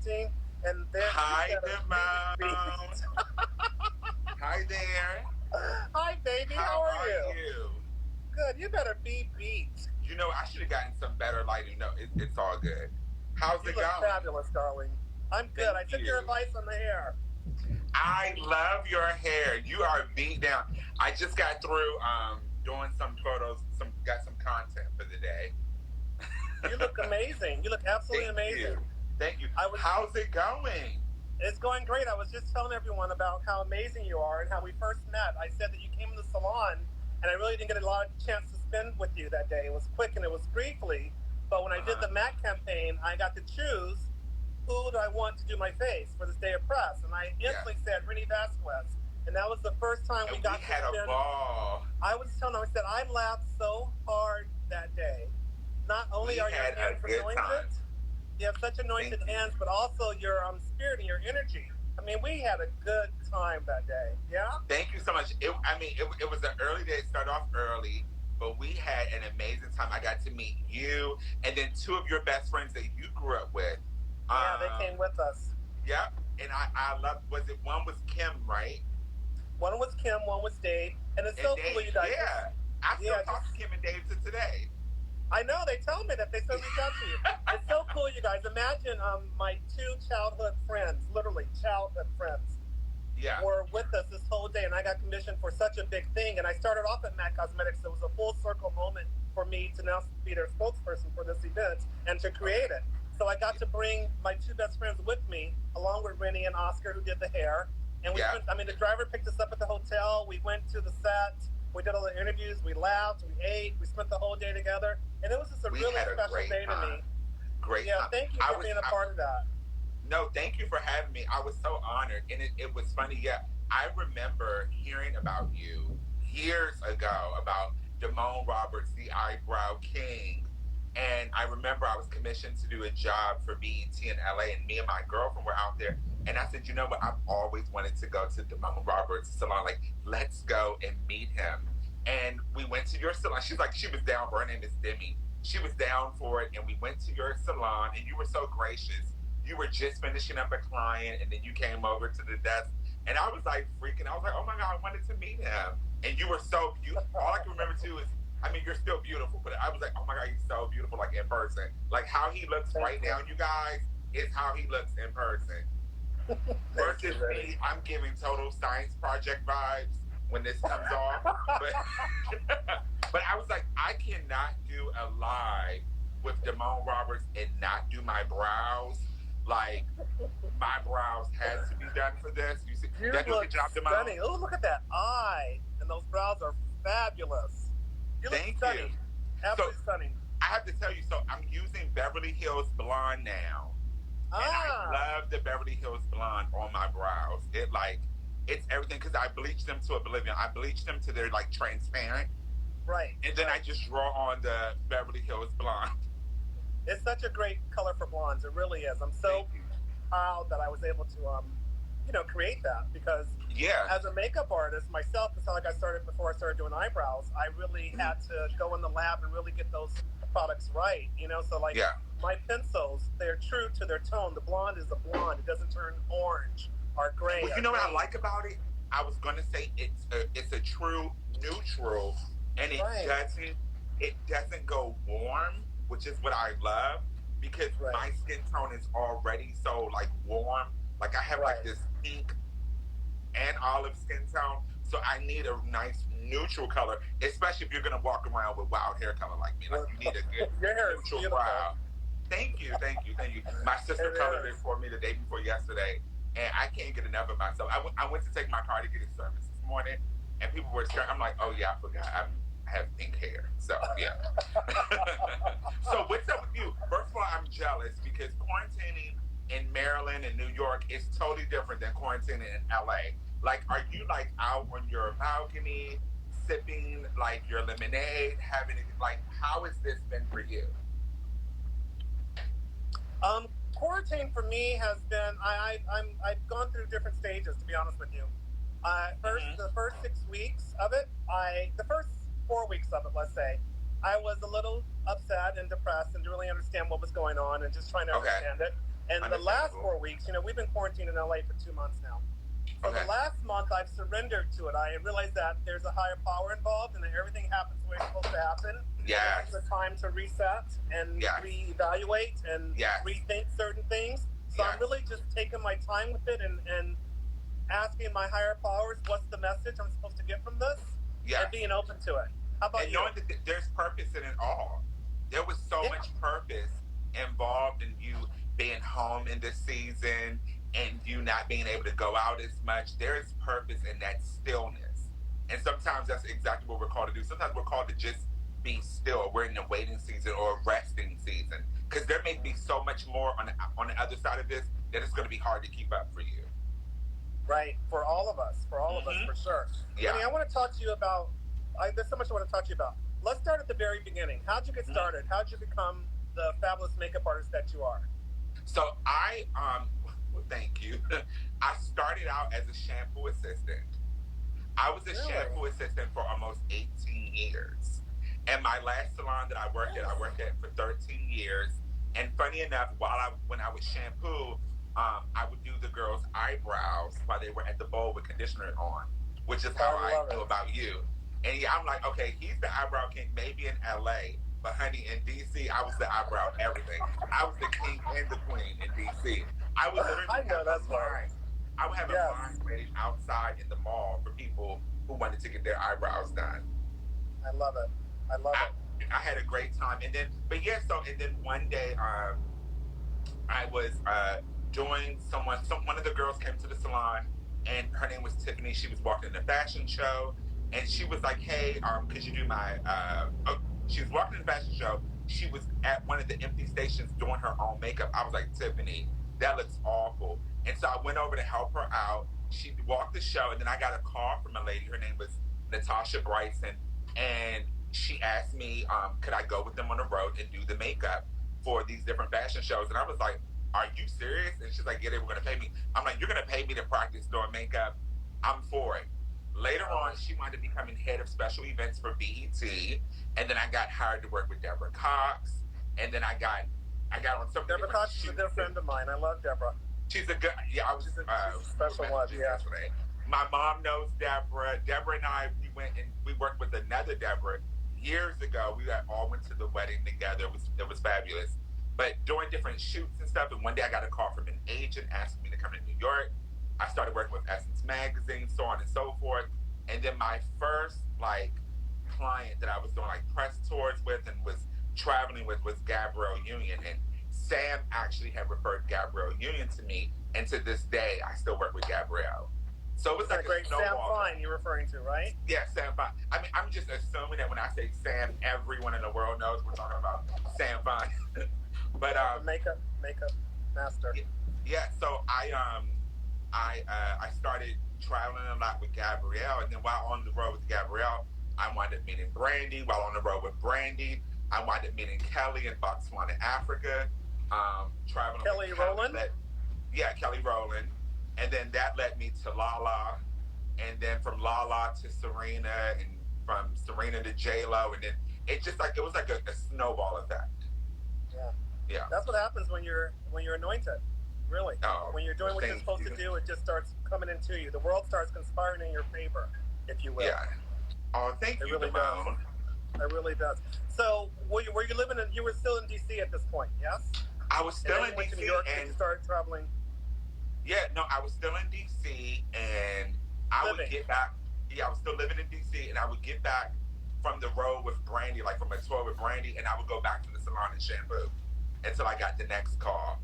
connecting, and then Hi, Damone. Hi there. Hi, baby. How How are are you? you? Good. You better be beat. I should have gotten some better lighting. No, it's all good. How's You it look going? fabulous, darling. I'm good. Thank I took your you. advice on the hair. I love your hair. You are beat down. I just got through doing some photos, got some content for the day. You look amazing. You look absolutely Thank amazing. you. Thank you. I was. How's it going? It's going great. I was just telling everyone about how amazing you are and how we first met. I said that you came in the salon, and I really didn't get a lot of chance to spend with you that day. It was quick and it was briefly, but when I did the MAC campaign, I got to choose who do I want to do my face for this day of press, and I instantly said Renny Vasquez, and that was the first time we got to had spend. A ball. I was telling them, I said I laughed so hard that day. Not only are your hands anointed, you have such anointed hands, but also your spirit and your energy. I mean, we had a good time that day. Yeah. Thank you so much. It was an early day. It started off early, but we had an amazing time. I got to meet you, and then two of your best friends that you grew up with. Yeah, they came with us. Yep, and I love. Was it one was Kim, right? One was Kim, one was Dave, and it's so cool you guys. Yeah, I still talk to Kim and Dave to today. I know, they tell me that they still reach out to you. It's so cool, you guys. Imagine my two childhood friends, literally childhood friends, were with us this whole day, and I got commissioned for such a big thing. And I started off at MAC Cosmetics. It was a full circle moment for me to now be their spokesperson for this event and to create it. So I got to bring my two best friends with me, along with Renny and Oscar, who did the hair. And we went, the driver picked us up at the hotel. We went to the set. We did all the interviews. We laughed. We ate. We spent the whole day together. And it was just a really special day to me. Great time. Thank you for being a part of that. No, thank you for having me. I was so honored. And it was funny. Yeah, I remember hearing about you years ago, about Damone Roberts, the Eyebrow King. And I remember I was commissioned to do a job for BET in LA, and me and my girlfriend were out there. And I said, you know what? I've always wanted to go to Damone Roberts' salon. Like, let's go and meet him. And we went to your salon. She's like, she was down for it. Her name is Demi. She was down for it. And we went to your salon, and you were so gracious. You were just finishing up a client, and then you came over to the desk. And I was like freaking. I was like, oh my God, I wanted to meet him. And you were so beautiful. All I can remember too is, I mean, you're still beautiful, but I was like, oh my God, he's so beautiful, like in person. Like how he looks right now, you guys, is how he looks in person. Versus me, I'm giving total science project vibes when this comes off. But I was like, I cannot do a live with Damone Roberts and not do my brows. Like, my brows had to be done for this. You see, you look stunning. Oh, look at that eye. And those brows are fabulous. You look stunning. Absolutely stunning. I have to tell you, so I'm using Beverly Hills Blonde now. And I love the Beverly Hills Blonde on my brows. It's everything, because I bleached them to oblivion. I bleached them to they're like transparent. Right. And then I just draw on the Beverly Hills Blonde. It's such a great color for blondes. It really is. I'm so proud that I was able to, create that, because as a makeup artist myself, it's not like I started before I started doing eyebrows. I really had to go in the lab and really get those products right, So like my pencils, they're true to their tone. The blonde is a blonde. It doesn't turn orange or gray. Well, you know what I like about it? I was going to say it's a true neutral, and it doesn't go warm, which is what I love, because my skin tone is already so like warm. Like I have like this pink and olive skin tone, so I need a nice neutral color, especially if you're gonna walk around with wild hair color like me. Like you need a good neutral brow. Thank you. My sister colored it for me the day before yesterday, and I can't get enough of myself. I went to take my car to get it serviced this morning, and people were staring. I'm like, oh yeah, I forgot. I have pink hair, so yeah. So what's up with you? First of all, I'm jealous because quarantining in Maryland and New York is totally different than quarantining in LA. Like, are you like out on your balcony sipping like your lemonade, having it? Like, how has this been for you? Quarantine for me has been I've gone through different stages, to be honest with you. The first 6 weeks of it, the first 4 weeks of it, let's say, I was a little upset and depressed and didn't really understand what was going on and just trying to understand it. And the last 4 weeks, we've been quarantined in LA for 2 months now. So the last month, I've surrendered to it. I realized that there's a higher power involved and that everything happens the way it's supposed to happen. Yes. It's a time to reset and reevaluate and rethink certain things. So I'm really just taking my time with it and asking my higher powers, what's the message I'm supposed to get from this? And being open to it. How about you? Knowing that there's purpose in it all. There was so much purpose involved in you being home in this season and you not being able to go out as much. There is purpose in that stillness. And sometimes that's exactly what we're called to do. Sometimes we're called to just be still. We're in the waiting season or resting season. Because there may be so much more on the other side of this that it's going to be hard to keep up for you. Right. For all of us. For sure. Yeah. Renny, I want to talk to you about, there's so much I want to talk to you about. Let's start at the very beginning. How'd you get started? How'd you become the fabulous makeup artist that you are? So thank you. I started out as a shampoo assistant. I was a shampoo assistant for almost 18 years. And my last salon that I worked at for 13 years. And funny enough, when I would shampoo, I would do the girls' eyebrows while they were at the bowl with conditioner on, which is how I know about you. And I'm like, okay, he's the eyebrow king, maybe in LA, but honey, in DC, I was the eyebrow everything. I was the king and the queen in DC. I would literally have a line. I would have a line waiting outside in the mall for people who wanted to get their eyebrows done. I love it. I had a great time. And then one day, I was doing one of the girls came to the salon, and her name was Tiffany. She was walking in a fashion show, and she was like, hey, could you do my, she was walking in the fashion show. She was at one of the empty stations doing her own makeup. I was like, Tiffany, that looks awful. And so I went over to help her out. She walked the show, and then I got a call from a lady. Her name was Natasha Bryson, and she asked me, could I go with them on the road and do the makeup for these different fashion shows? And I was like, are you serious? And she's like, yeah, they were going to pay me. I'm like, you're going to pay me to practice doing makeup? I'm for it. Later on, she wound up becoming head of special events for BET. And then I got hired to work with Deborah Cox. And then I got on some Deborah Cox is a good friend of mine. I love Deborah. She's a good, she's a special one, My mom knows Deborah. Deborah and I, we worked with another Deborah years ago. We all went to the wedding together. It was fabulous. But doing different shoots and stuff, and one day I got a call from an agent asking me to come to New York. I started working with Essence Magazine, so on and so forth. And then my first client that I was doing press tours with and was traveling with was Gabrielle Union. And Sam actually had referred Gabrielle Union to me, and to this day I still work with Gabrielle. So it was like a great Sam Fine you're referring to, right? Yeah, Sam Fine. I mean, I'm just assuming that when I say Sam, everyone in the world knows we're talking about Sam Fine. But makeup master. Yeah. So I started traveling a lot with Gabrielle, and then while on the road with Gabrielle, I wound up meeting Brandy. While on the road with Brandy, I wound up meeting Kelly in Botswana, Africa. Traveling Kelly with Rowland. Kelly Rowland, and then that led me to Lala, and then from Lala to Serena, and from Serena to J-Lo, and then it just it was like a snowball effect. Yeah. That's what happens when you're anointed. Really. Oh, when you're doing what you're supposed to do, it just starts coming into you. The world starts conspiring in your favor, if you will. Yeah. Oh, thank you, really Damone. It really does. So, were you living in? You were still in DC at this point, yes? I was still in DC, DC, New York, and you started traveling. Yeah, no, I was still in DC, and I would get back. Yeah, I was still living in DC, and I would get back from the road with Brandy, from a tour with Brandy, and I would go back to the salon and shampoo until I got the next call.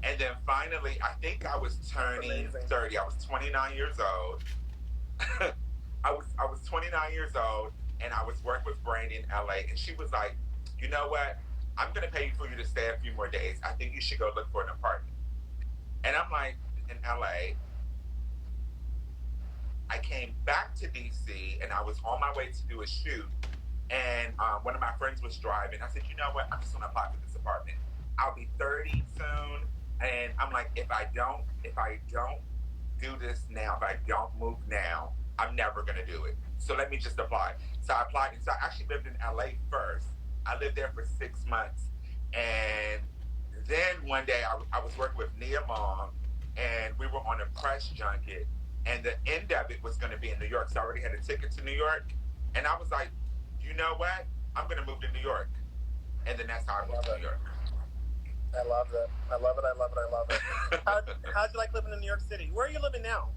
And then finally, I think I was turning 30. I was 29 years old. I was 29 years old, and I was working with Brandy in LA, and she was like, you know what? I'm going to pay for you to stay a few more days. I think you should go look for an apartment. And I'm like, in LA. I came back to DC, and I was on my way to do a shoot, and one of my friends was driving. I said, you know what? I'm just going to apply for this apartment. I'll be 30 soon, and I'm like, if I don't do this now, if I don't move now, I'm never going to do it. So let me just apply. So I applied, and so I actually lived in LA first. I lived there for 6 months, and then one day I was working with Nia Long, and we were on a press junket, and the end of it was going to be in New York. So I already had a ticket to New York, and I was like, you know what? I'm going to move to New York, and then that's how I moved to New York. I love it. I love it. I love it. I love it. How'd you like living in New York City? Where are you living now?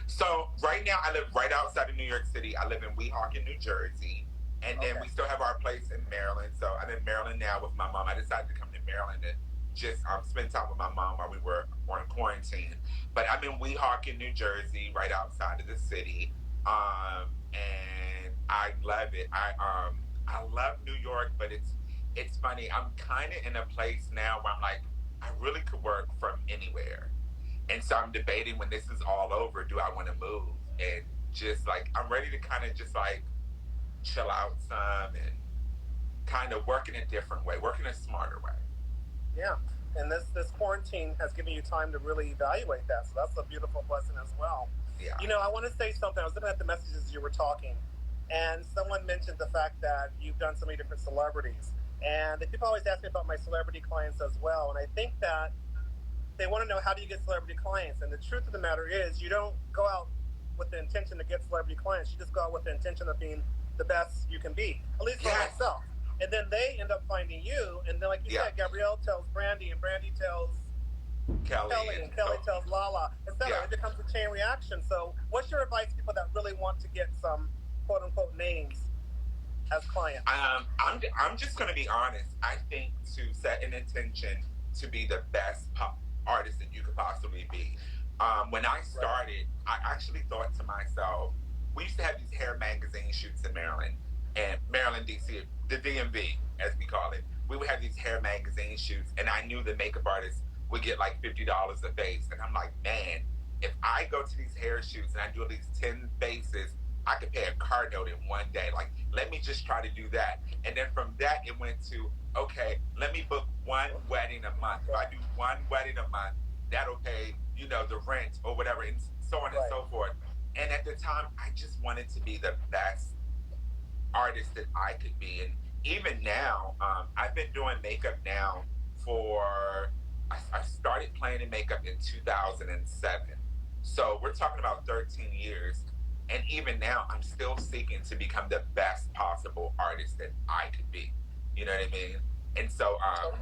So right now I live right outside of New York City. I live in Weehawken, New Jersey. And then we still have our place in Maryland. So I'm in Maryland now with my mom. I decided to come to Maryland and just spend time with my mom while we were on quarantine. But I'm in Weehawken, New Jersey, right outside of the city. And I love it. I love New York, but it's funny. I'm kind of in a place now where I'm like, I really could work from anywhere. And so I'm debating when this is all over, do I want to move? And just like, I'm ready to kind of just like chill out some and kind of work in a different way, work in a smarter way. Yeah. And this quarantine has given you time to really evaluate that. So that's a beautiful blessing as well. Yeah. You know, I want to say something. I was looking at the messages you were talking, and someone mentioned the fact that you've done so many different celebrities. And people always ask me about my celebrity clients as well. And I think that they want to know, how do you get celebrity clients? And the truth of the matter is, you don't go out with the intention to get celebrity clients. You just go out with the intention of being the best you can be, at least for myself. And then they end up finding you. And then, like you said, Gabrielle tells Brandy, and Brandy tells Kelly, and Kelly tells Lala, etc. It becomes a chain reaction. So what's your advice to people that really want to get some quote unquote names as clients? I'm just going to be honest. I think to set an intention to be the best artist that you could possibly be. When I started, I actually thought to myself, we used to have these hair magazine shoots in Maryland, and Maryland, D.C., the DMV, as we call it. We would have these hair magazine shoots, and I knew the makeup artists would get like $50 a face. And I'm like, man, if I go to these hair shoots and I do at least 10 faces, I could pay a car note in one day. Like, let me just try to do that. And then from that, it went to, okay, let me book one wedding a month. If I do one wedding a month, that'll pay, you know, the rent or whatever, and so on and so forth. And at the time, I just wanted to be the best artist that I could be. And even now, I've been doing makeup now I started playing in makeup in 2007. So we're talking about 13 years. And even now, I'm still seeking to become the best possible artist that I could be. You know what I mean? And so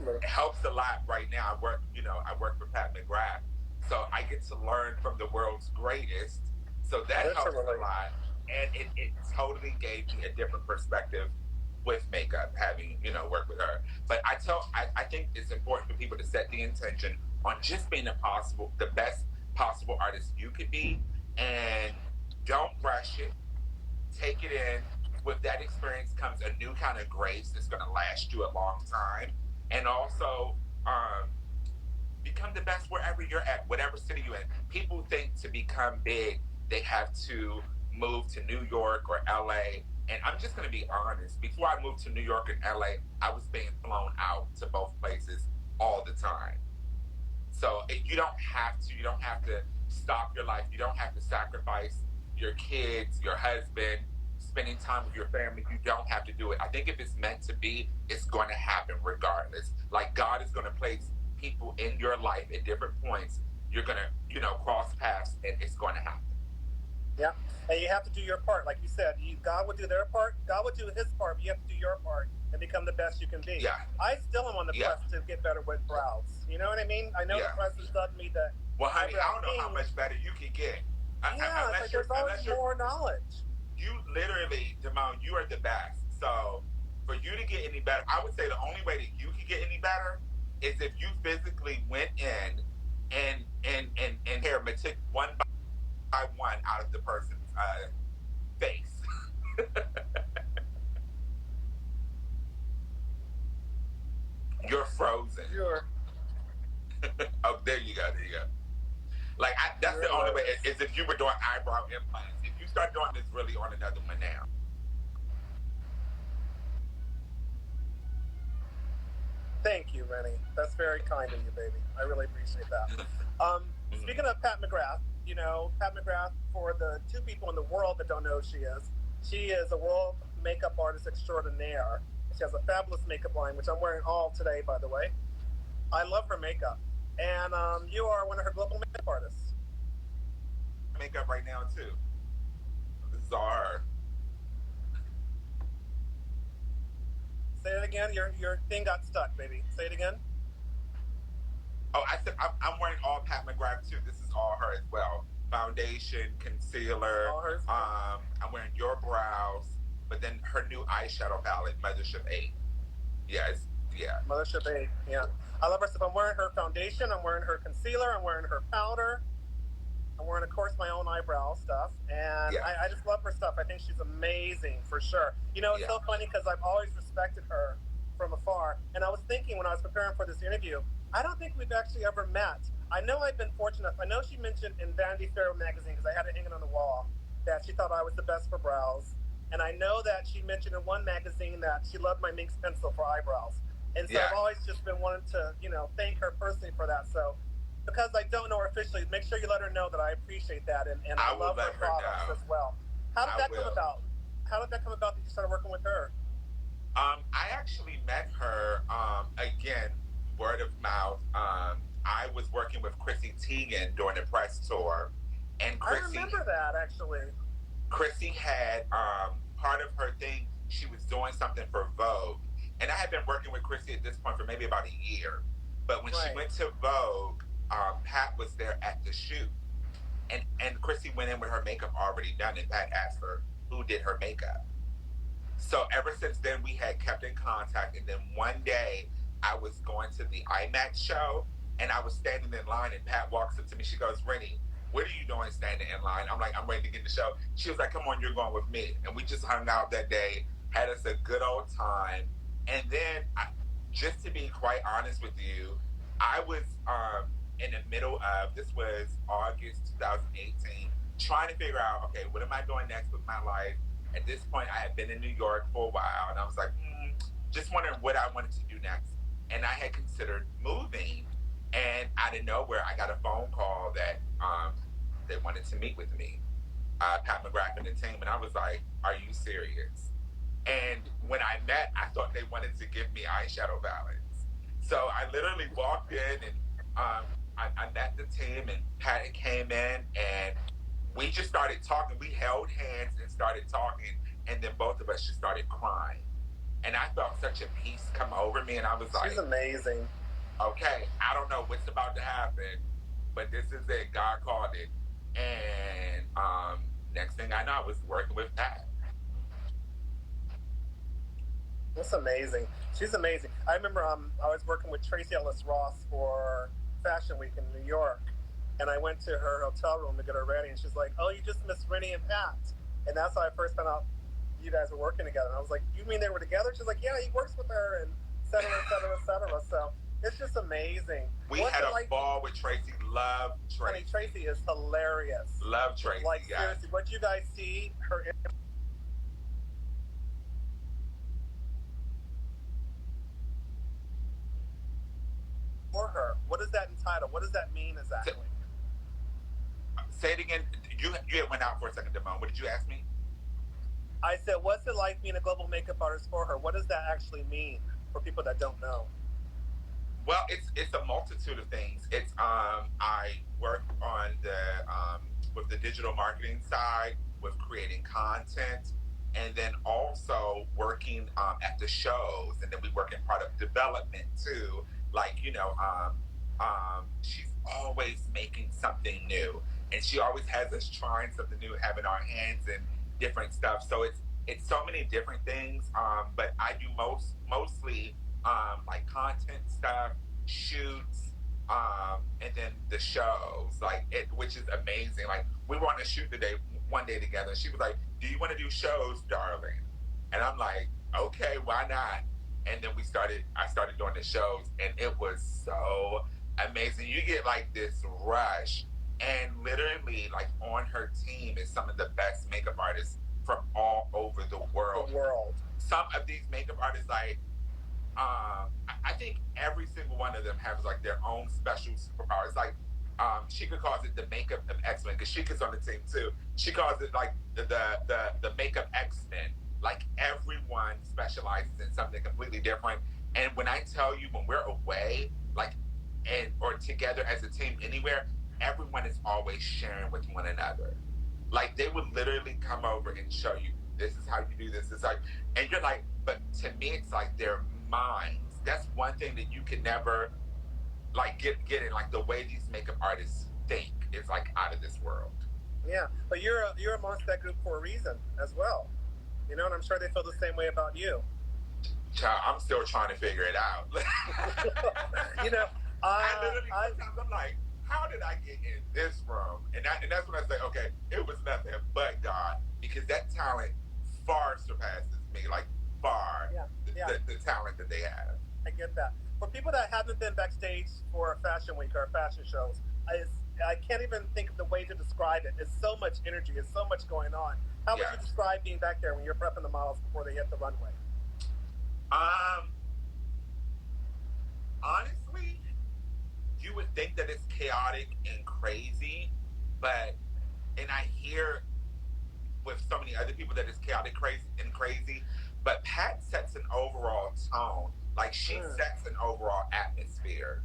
it helps a lot right now. I work for Pat McGrath. So I get to learn from the world's greatest. So that helps a lot. And it totally gave me a different perspective with makeup, having, worked with her. But I think it's important for people to set the intention on just being the best possible artist you could be, and don't rush it. Take it in. With that experience comes a new kind of grace that's going to last you a long time, and also become the best wherever you're at, whatever city you're in. People think to become big, they have to move to New York or LA. And I'm just going to be honest. Before I moved to New York and LA, I was being flown out to both places all the time. So you don't have to stop your life. You don't have to sacrifice your kids, your husband, spending time with your family. You don't have to do it. I think if it's meant to be, it's going to happen regardless. Like, God is going to place people in your life at different points. You're going to, cross paths, and it's going to happen. Yeah, and you have to do your part. Like you said, God will do their part. God will do his part, but you have to do your part and become the best you can be. Yeah. I still am on the quest to get better with brows. You know what I mean? I know the press has done me that. Well, honey, I don't know how much better you can get. There's always more knowledge. You literally, Damone, you are the best. So for you to get any better, I would say the only way that you can get any better is if you physically went in and hair took one by one out of the person's face. You're frozen. Sure. Oh, there you go. Like, that's the only way, is if you were doing eyebrow implants. If you start doing this really on another one now. Thank you, Renny. That's very kind of you, baby. I really appreciate that. Speaking of Pat McGrath, Pat McGrath, for the two people in the world that don't know who she is a world makeup artist extraordinaire. She has a fabulous makeup line, which I'm wearing all today, by the way. I love her makeup. And you are one of her global makeup artists. Makeup right now, too. This is all her. Say it again. Your thing got stuck, baby. Say it again. Oh, I said I'm wearing all Pat McGrath, too. This is all her as well. Foundation, concealer. All hers. I'm wearing your brows, but then her new eyeshadow palette, Mothership 8. Yes, yeah. Mothership 8, yeah. I love her stuff. I'm wearing her foundation. I'm wearing her concealer. I'm wearing her powder. I'm wearing, of course, my own eyebrow stuff. And yeah. I just love her stuff. I think she's amazing, for sure. You know, it's so funny because I've always respected her from afar. And I was thinking when I was preparing for this interview, I don't think we've actually ever met. I know I've been fortunate. I know she mentioned in Vanity Fair magazine, because I had it hanging on the wall, that she thought I was the best for brows. And I know that she mentioned in one magazine that she loved my Minx pencil for eyebrows. And so I've always just been wanting to, you know, thank her personally for that. So because I don't know her officially, make sure you let her know that I appreciate that. And I love her products as well. How did that come about? How did that come about that you started working with her? I actually met her, again, word of mouth. I was working with Chrissy Teigen during the press tour. And Chrissy, I remember that, actually. Chrissy had part of her thing, she was doing something for Vogue. And I had been working with Chrissy at this point for maybe about a year. But when she went to Vogue, Pat was there at the shoot. And Chrissy went in with her makeup already done, and Pat asked her who did her makeup. So ever since then, we had kept in contact. And then one day, I was going to the IMAX show, and I was standing in line, and Pat walks up to me. She goes, Renny, what are you doing standing in line? I'm like, I'm ready to get in the show. She was like, come on, you're going with me. And we just hung out that day, had us a good old time. And then, just to be quite honest with you, I was in the middle of, this was August 2018, trying to figure out, okay, what am I doing next with my life? At this point, I had been in New York for a while, and I was like, just wondering what I wanted to do next. And I had considered moving. And out of nowhere, I got a phone call that they wanted to meet with me, Pat McGrath and the team. And I was like, are you serious? And when I met, I thought they wanted to give me eyeshadow palettes. So I literally walked in, and I met the team, and Pat came in, and we just started talking. We held hands and started talking, and then both of us just started crying. And I felt such a peace come over me, and I was like, she's amazing. Okay, I don't know what's about to happen, but this is it. God called it. And next thing I know, I was working with Pat. That's amazing. She's amazing. I remember I was working with Tracy Ellis Ross for Fashion Week in New York, and I went to her hotel room to get her ready, and she's like, oh, you just missed Renny and Pat. And that's how I first found out you guys were working together. And I was like, you mean they were together? She's like, yeah, he works with her, and et cetera, et cetera, et cetera. So it's just amazing. We had a ball with Tracy. Love Tracy. I mean, Tracy is hilarious. Love Tracy. Like, seriously, what you guys see her for her. What is that entitled? What does that mean exactly? Say it again. You went out for a second, Damone. What did you ask me? I said, what's it like being a global makeup artist for her? What does that actually mean for people that don't know? Well, it's a multitude of things. It's I work on with the digital marketing side, with creating content, and then also working at the shows, and then we work in product development too. Like, you know, she's always making something new, and she always has us trying something new, having our hands in different stuff. So it's so many different things. But I do mostly like content stuff, shoots, and then the shows, which is amazing. Like, we were on a shoot one day together, and she was like, do you want to do shows, darling? And I'm like, okay, why not? And then I started doing the shows, and it was so amazing. You get like this rush, and literally, like, on her team is some of the best makeup artists from all over the world. Some of these makeup artists, like, I think every single one of them has like their own special superpowers. Like, Sheikah calls it the makeup of X-Men, because Sheikah's on the team too. She calls it like the makeup X-Men, Like everyone specializes in something completely different. And when I tell you, when we're away, like, or together as a team anywhere, everyone is always sharing with one another. Like they would literally come over and show you, this is how you do this. This is how, and you're like, but to me, it's like their minds. That's one thing that you can never like get in. Like the way these makeup artists think is like out of this world. Yeah, but you're amongst that group for a reason as well. You know, and I'm sure they feel the same way about you. Child, I'm still trying to figure it out. You know, I literally sometimes I'm like, how did I get in this room? And that's when I say, okay, it was nothing but God, because that talent far surpasses me, like far. The talent that they have. I get that. For people that haven't been backstage for a fashion week or fashion shows, I can't even think of the way to describe it. It's so much energy. It's so much going on. How would you describe being back there when you're prepping the models before they hit the runway? Honestly, you would think that it's chaotic and crazy, and I hear with so many other people that it's chaotic, crazy, but Pat sets an overall tone. Like she sets an overall atmosphere.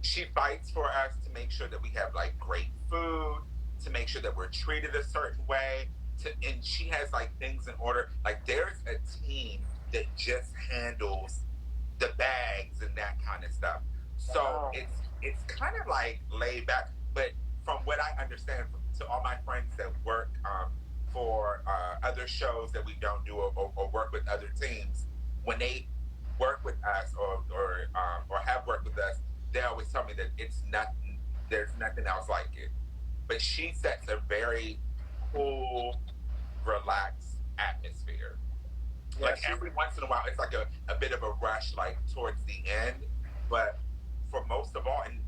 She fights for us to make sure that we have like great food, to make sure that we're treated a certain way, and she has like things in order. Like there's a team that just handles the bags and that kind of stuff. So it's kind of like laid back. But from what I understand, to all my friends that work for other shows that we don't do or work with other teams, when they work with us or have worked with us, they always tell me that it's nothing. There's nothing else like it. But she sets a very cool, relaxed atmosphere. Like every once in a while, it's like a bit of a rush, like towards the end. But for most of all, and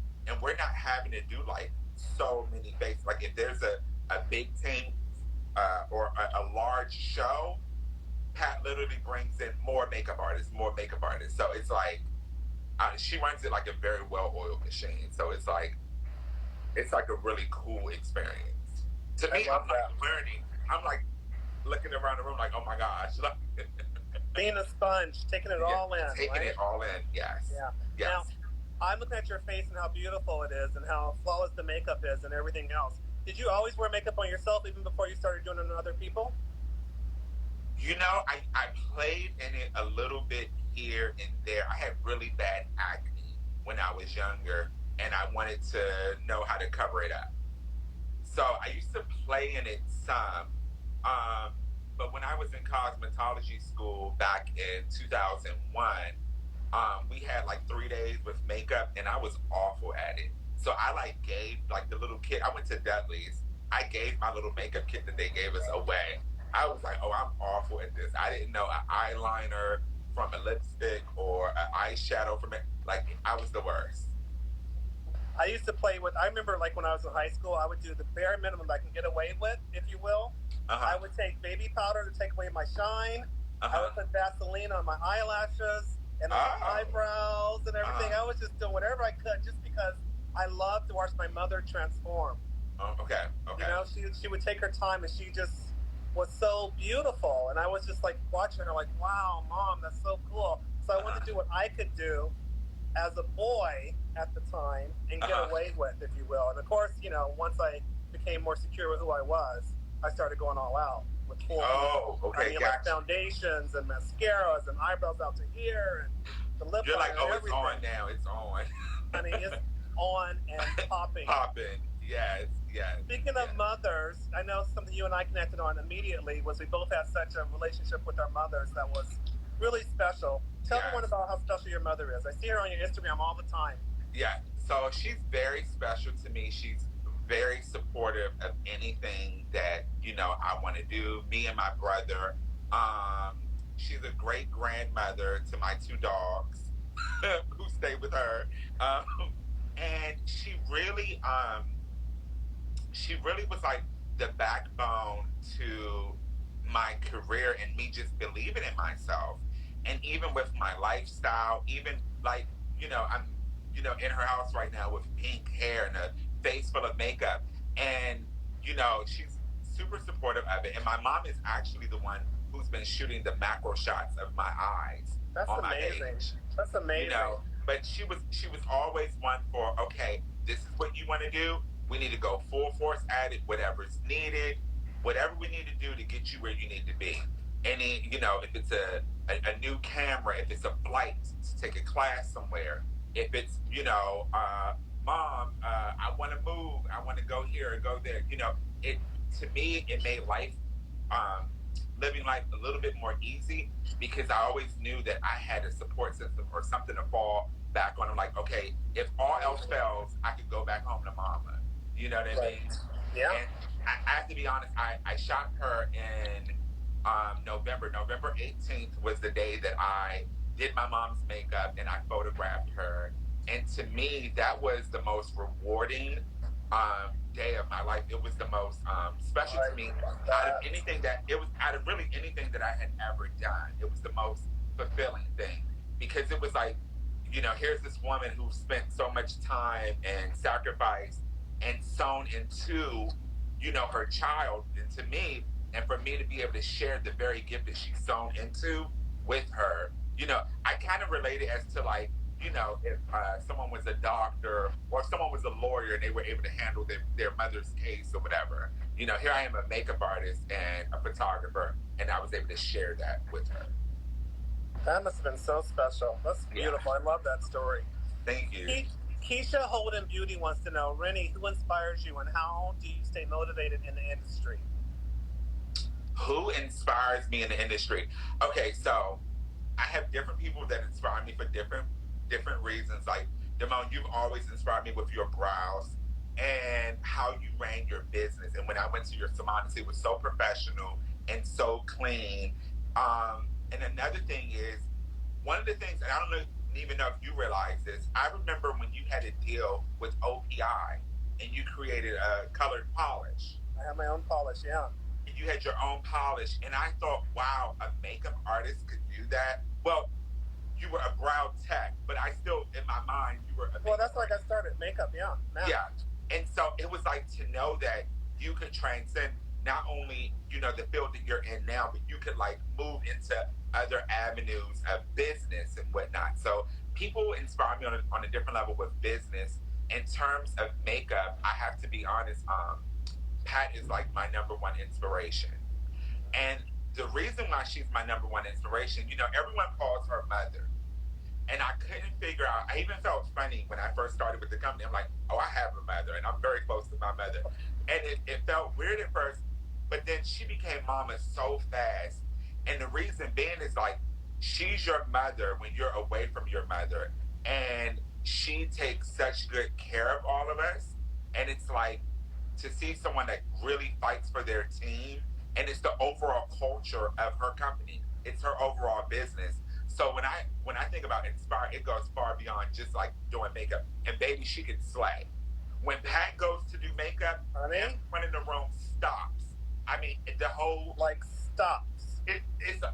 we're not having to do like so many faces. Like if there's a big team or a large show, Pat literally brings in more makeup artists. So it's like she runs it like a very well-oiled machine. So it's like a really cool experience. To me, I'm like learning. I'm like looking around the room like, oh my gosh. Being a sponge, taking it all in. Taking it all in, yes. Yeah. Yes. Now, I'm looking at your face and how beautiful it is and how flawless the makeup is and everything else. Did you always wear makeup on yourself even before you started doing it on other people? You know, I played in it a little bit here and there. I had really bad acne when I was younger, and I wanted to know how to cover it up. So I used to play in it some. But when I was in cosmetology school back in 2001, we had like 3 days with makeup, and I was awful at it. So I like gave like the little kit. I went to Dudley's. I gave my little makeup kit that they gave us away. I was like, oh, I'm awful at this. I didn't know an eyeliner from a lipstick or an eyeshadow from it. Like I was the worst. I used to play with. I remember like when I was in high school, I would do the bare minimum I can get away with, if you will. I would take baby powder to take away my shine. I would put Vaseline on my eyelashes and on my eyebrows and everything. I was just doing whatever I could just because I loved to watch my mother transform. Oh, okay. You know, she would take her time, and she just was so beautiful. And I was just like watching her like, wow, Mom, that's so cool. So I wanted to do what I could do as a boy at the time and get away with, if you will. And of course, you know, once I became more secure with who I was, I started going all out with full. Oh, okay. I mean, like foundations and mascaras and eyebrows out to here and the lip. You're like, oh, everything. It's on now. It's on. I mean, it's on and popping. Yes. Speaking of mothers, I know something you and I connected on immediately was we both had such a relationship with our mothers that was really special. Tell everyone about how special your mother is. I see her on your Instagram all the time. Yeah, so she's very special to me. She's very supportive of anything that, you know, I want to do. Me and my brother. She's a great grandmother to my 2 dogs who stay with her. And she really was like the backbone to my career and me just believing in myself. And even with my lifestyle, even like, you know, I'm, you know, in her house right now with pink hair and a face full of makeup. And, you know, she's super supportive of it. And my mom is actually the one who's been shooting the macro shots of my eyes. That's on amazing. My page. That's amazing. You know, but she was always one for, okay, this is what you want to do. We need to go full force at it, whatever's needed, whatever we need to do to get you where you need to be. Any, you know, if it's a new camera, if it's a flight to take a class somewhere, if it's, you know, Mom, I want to move, I want to go here and go there. You know, to me, it made life, living life a little bit more easy, because I always knew that I had a support system or something to fall back on. I'm like, okay, if all else fails, I could go back home to Mama. You know what I mean? Yeah. And I have to be honest, I shot her in November 18th was the day that I did my mom's makeup and I photographed her. And to me, that was the most rewarding day of my life. It was the most special to me out of anything that I had ever done. It was the most fulfilling thing, because it was like, you know, here's this woman who spent so much time and sacrifice and sewn into, you know, her child into me, and for me to be able to share the very gift that she's sewn into with her. You know, I kind of related as to, like, you know, if someone was a doctor or if someone was a lawyer and they were able to handle their mother's case or whatever. You know, here I am, a makeup artist and a photographer, and I was able to share that with her. That must have been so special. That's beautiful. Yeah. I love that story. Thank you. Keisha Holden Beauty wants to know, Renny, who inspires you and how do you stay motivated in the industry? Who inspires me in the industry? Okay, so I have different people that inspire me for different reasons. Like, Damone, you've always inspired me with your brows and how you ran your business. And when I went to your salon, it was so professional and so clean. And another thing is, one of the things, and I don't even know if you realize this, I remember when you had a deal with OPI and you created a colored polish. I have my own polish, yeah. And you had your own polish, and I thought, wow, a makeup artist could do that. Well, you were a brow tech, but I still, in my mind, you were a makeup that's artist. Like I started makeup, yeah. Man. Yeah. And so it was like to know that you could transcend not only, you know, the field that you're in now, but you could like move into other avenues of business and whatnot. So people inspire me on a different level with business. In terms of makeup, I have to be honest, Pat is like my number one inspiration. And the reason why she's my number one inspiration, you know, everyone calls her mother. And I couldn't figure out, I even felt funny when I first started with the company. I'm like, oh, I have a mother, and I'm very close to my mother. And it felt weird at first, but then she became mama so fast. And the reason being is like, she's your mother when you're away from your mother. And she takes such good care of all of us. And it's like, to see someone that really fights for their team, and it's the overall culture of her company. It's her overall business. So when I think about inspire, it goes far beyond just like doing makeup. And baby, she can slay. When Pat goes to do makeup, everyone in the room stops. I mean, the whole stops. It's a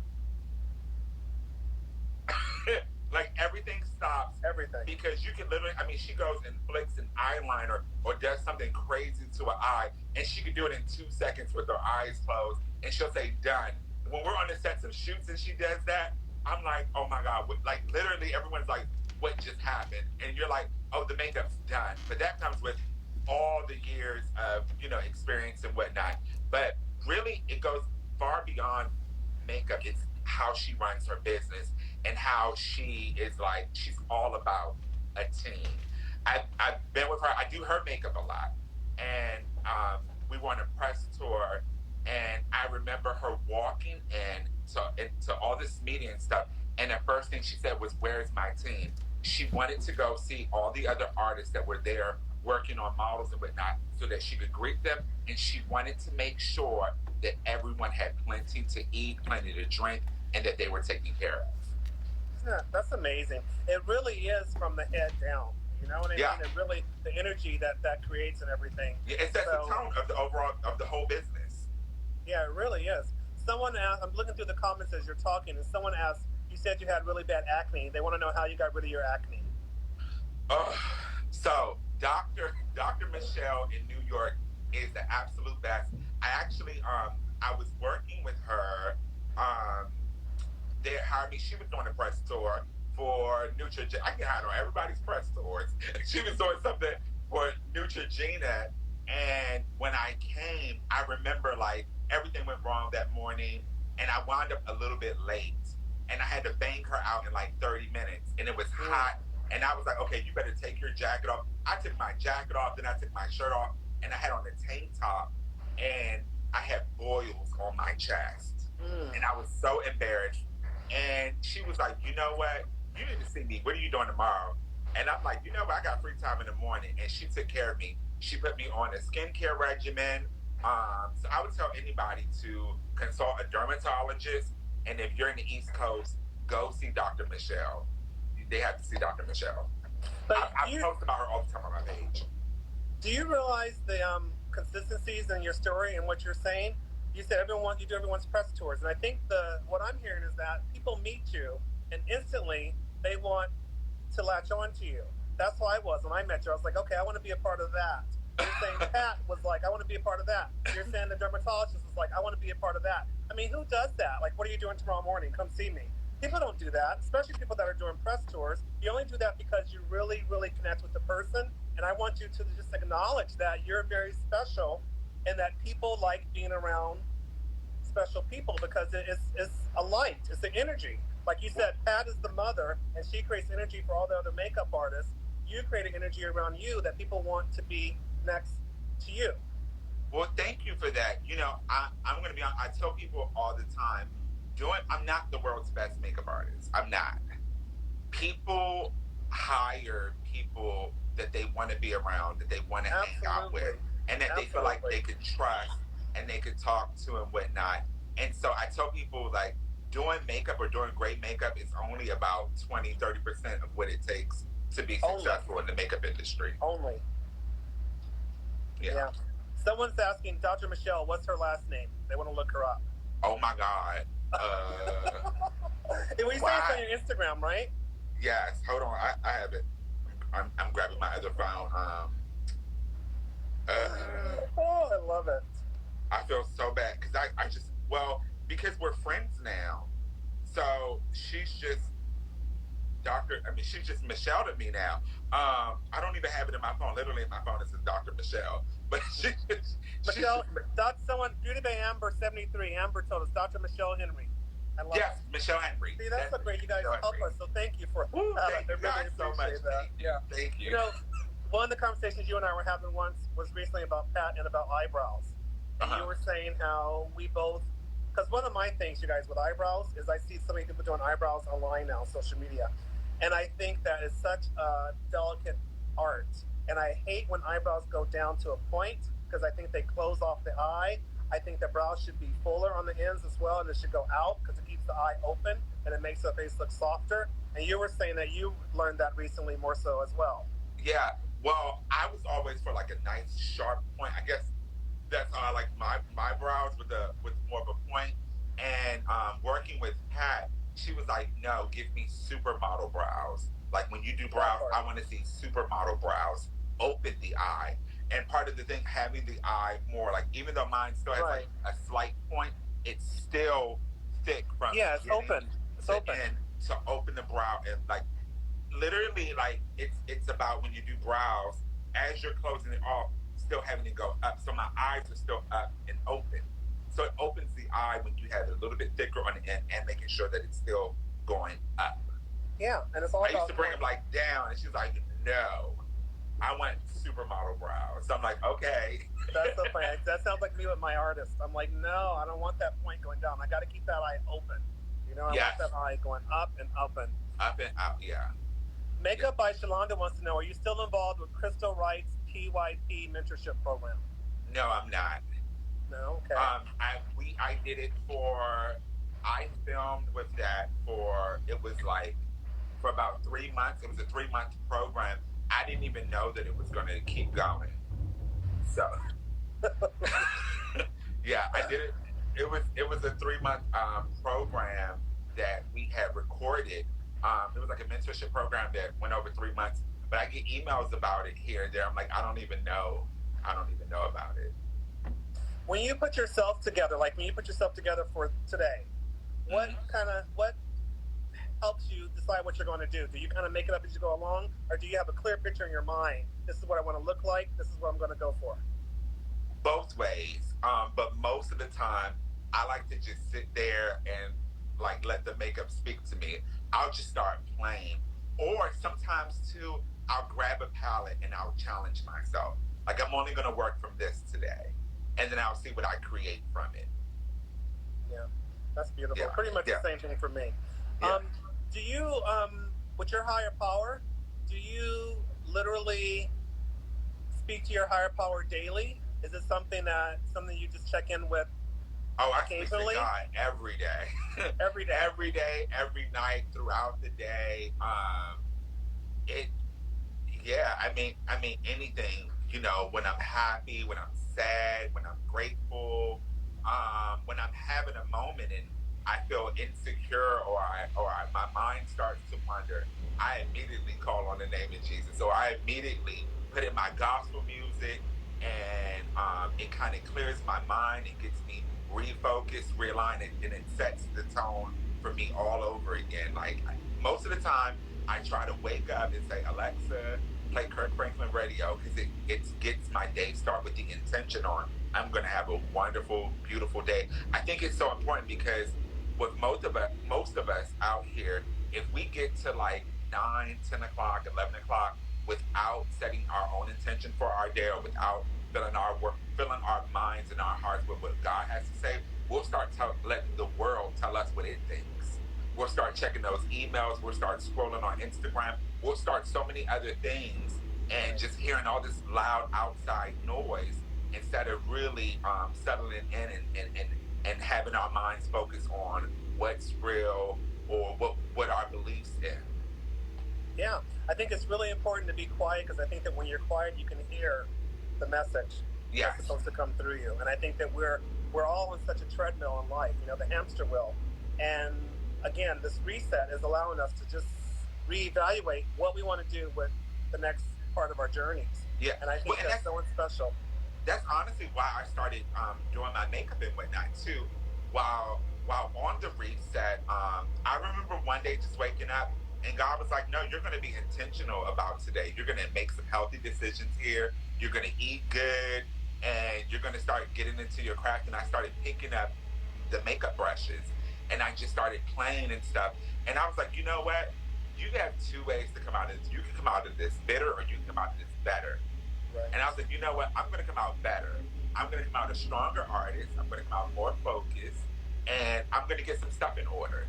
like everything stops. Everything. Because you can literally, I mean, she goes and flicks an eyeliner or does something crazy to her eye, and she can do it in 2 seconds with her eyes closed, and she'll say, done. When we're on the sets of shoots and she does that, I'm like, oh my God. Like literally everyone's like, what just happened? And you're like, oh, the makeup's done. But that comes with all the years of, you know, experience and whatnot. But really it goes far beyond makeup. It's how she runs her business and how she is like, she's all about a team. I've been with her. I do her makeup a lot. And we were on a press tour, and I remember her walking into all this media and stuff. And the first thing she said was, where's my team? She wanted to go see all the other artists that were there working on models and whatnot so that she could greet them. And she wanted to make sure that everyone had plenty to eat, plenty to drink, and that they were taken care of. Yeah, that's amazing. It really is from the head down. You know what I mean? It really, the energy that creates and everything. Yeah, it sets the tone of the overall, of the whole business. Yeah, it really is. Someone asked, I'm looking through the comments as you're talking, and someone asked, you said you had really bad acne. They want to know how you got rid of your acne. So Dr. Michelle in New York is the absolute best. I actually, I was working with her um, they hired me. She was doing a press tour for Neutrogena. I get hired on everybody's press tours. She was doing something for Neutrogena. And when I came, I remember like everything went wrong that morning and I wound up a little bit late. And I had to bang her out in like 30 minutes. And it was hot. And I was like, okay, you better take your jacket off. I took my jacket off, then I took my shirt off, and I had on a tank top. And I had boils on my chest. And I was so embarrassed. And she was like, you know what? You need to see me. What are you doing tomorrow? And I'm like, you know what? I got free time in the morning. And she took care of me. She put me on a skincare regimen. So I would tell anybody to consult a dermatologist. And if you're in the East Coast, go see Dr. Michelle. They have to see Dr. Michelle. I post about her all the time on my page. Do you realize the consistencies in your story and what you're saying? You said you do everyone's press tours, and I think what I'm hearing is that people meet you and instantly they want to latch on to you. That's how I was when I met you. I was like, okay, I want to be a part of that. You're saying Pat was like, I want to be a part of that. You're saying the dermatologist was like, I want to be a part of that. I mean, who does that? Like, what are you doing tomorrow morning? Come see me. People don't do that, especially people that are doing press tours. You only do that because you really, really connect with the person. And I want you to just acknowledge that you're very special and that people like being around special people because it's a light, it's an energy. Like you said, Pat is the mother and she creates energy for all the other makeup artists. You create an energy around you that people want to be next to you. Well, thank you for that. You know, I'm going to be honest. I tell people all the time, I'm not the world's best makeup artist. I'm not. People hire people that they want to be around, that they want to hang out with, and that they feel like they could trust and they could talk to and whatnot. And so I tell people, like, doing makeup or doing great makeup is only about 20-30% of what it takes to be successful in the makeup industry. Only. Yeah. Someone's asking Dr. Michelle, what's her last name? They want to look her up. Oh my God. When you say it's on your Instagram, right? Yes. Hold on. I have it. I'm grabbing my other phone. Oh, I love it. I feel so bad because because we're friends now. So she's just she's just Michelle to me now. I don't even have it in my phone. Literally in my phone it says Dr. Michelle. But Michelle, that's someone, Beauty by Amber 73. Amber told us, Dr. Michelle Henry. I love it. Michelle Henry. See, that's so great. You guys help us, so thank you for that. Thank you guys so much. Yeah. Thank you. You know, one of the conversations you and I were having once was recently about Pat and about eyebrows. And you were saying how we both, because one of my things, you guys, with eyebrows is I see so many people doing eyebrows online now, social media. And I think that is such a delicate art. And I hate when eyebrows go down to a point because I think they close off the eye. I think the brows should be fuller on the ends as well, and it should go out because it keeps the eye open and it makes the face look softer. And you were saying that you learned that recently more so as well. Yeah, well, I was always for like a nice sharp point. I guess that's how I like my brows with more of a point. And working with Pat, she was like, no, give me supermodel brows. Like when you do brows, I want to see supermodel brows. Open the eye. And part of the thing, having the eye more like, even though mine still has like a slight point, it's still thick from it's open. It's open. To open the brow and like literally like it's about when you do brows, as you're closing it off, still having to go up. So my eyes are still up and open. So it opens the eye when you have it a little bit thicker on the end and making sure that it's still going up. Yeah, and it's all I used to bring them like down, and she's like, no, I want supermodel brows. So I'm like, okay. That's so funny. That sounds like me with my artist. I'm like, no, I don't want that point going down. I got to keep that eye open. You know, I want that eye going up and up and up and up. Yeah. Makeup by Shalonda wants to know: are you still involved with Crystal Wright's PYP mentorship program? No, I'm not. No. Okay. I did it I filmed with that for about 3 months. It was a 3-month program. I didn't even know that it was going to keep going. So, yeah, I did it. It was a 3-month program that we had recorded. It was like a mentorship program that went over 3 months. But I get emails about it here and there. I'm like, I don't even know about it. When you put yourself together, like when you put yourself together for today, what helps you decide what you're going to do? Do you kind of make it up as you go along, or do you have a clear picture in your mind? This is what I want to look like. This is what I'm going to go for. Both ways, but most of the time, I like to just sit there and like let the makeup speak to me. I'll just start playing, or sometimes too, I'll grab a palette and I'll challenge myself. Like, I'm only going to work from this today, and then I'll see what I create from it. Yeah, that's beautiful. Yeah. Pretty much the same thing for me. Yeah. Do you, with your higher power, do you literally speak to your higher power daily? Is it something you just check in with? Oh, I speak to God every day. Every day. Every day, every night, throughout the day. I mean anything, you know, when I'm happy, when I'm sad, when I'm grateful, when I'm having a moment and I feel insecure or my mind starts to wander, I immediately call on the name of Jesus. So I immediately put in my gospel music, and it kind of clears my mind. It gets me refocused, realigned, and it sets the tone for me all over again. Like, most of the time, I try to wake up and say, Alexa, play Kirk Franklin radio, because it gets my day started with the intention on, I'm going to have a wonderful, beautiful day. I think it's so important because with most of us out here, if we get to like 9, 10 o'clock, 11 o'clock without setting our own intention for our day, or without filling our minds and our hearts with what God has to say, we'll start letting the world tell us what it thinks. We'll start checking those emails. We'll start scrolling on Instagram. We'll start so many other things and just hearing all this loud outside noise instead of really settling in and having our minds focus on what's real or what our beliefs in. Yeah, I think it's really important to be quiet, because I think that when you're quiet, you can hear the message that's supposed to come through you. And I think that we're all on such a treadmill in life, you know, the hamster wheel. And again, this reset is allowing us to just reevaluate what we want to do with the next part of our journeys. Yeah, and I think that's so special. That's honestly why I started doing my makeup and whatnot too. While on the reset, I remember one day just waking up and God was like, no, you're going to be intentional about today. You're going to make some healthy decisions here. You're going to eat good, and you're going to start getting into your craft. And I started picking up the makeup brushes, and I just started playing and stuff. And I was like, you know what? You have two ways to come out of this. You can come out of this bitter, or you can come out of this better. Right. And I was like, you know what? I'm going to come out better. I'm going to come out a stronger artist. I'm going to come out more focused, and I'm going to get some stuff in order.